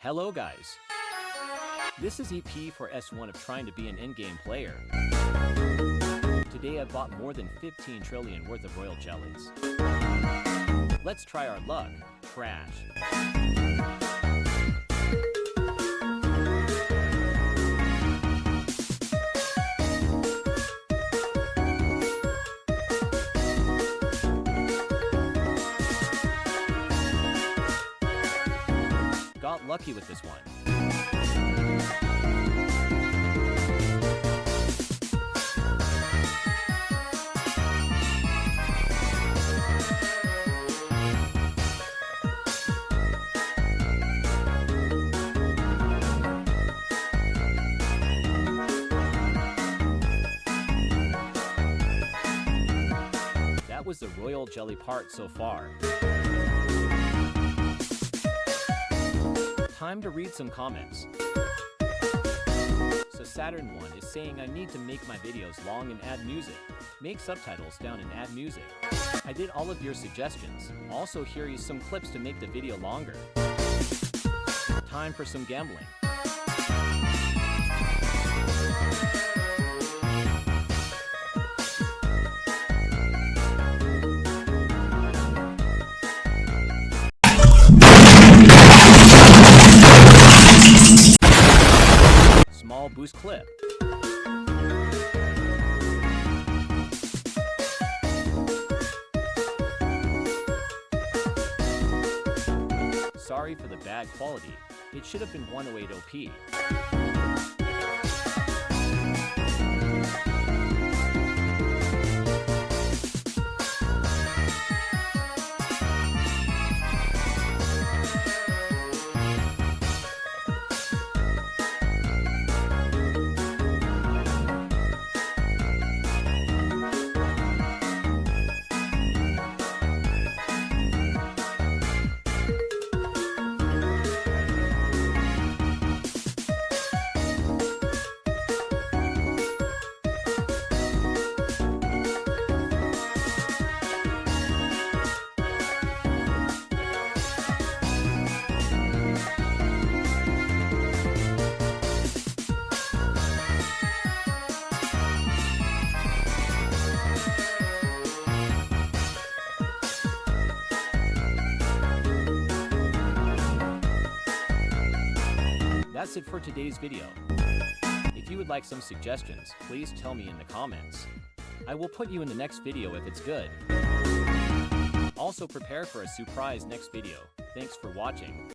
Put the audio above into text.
Hello guys. This is EP4 S1 of trying to be an Endgame player. Today I bought more than 15 trillion worth of royal jellies. Let's try our luck. Trash. Got lucky with this one. That was the royal jelly part so far. Time to read some comments. So Saturn 1 is saying I need to make my videos long and add music. Make subtitles down and add music. I did all of your suggestions. Also here is some clips to make the video longer. Time for some gambling. Small boost clip. Sorry for the bad quality. It should have been 108 OP. That's it for today's video. If you would like some suggestions, please tell me in the comments. I will put you in the next video if it's good. Also prepare for a surprise next video. Thanks for watching.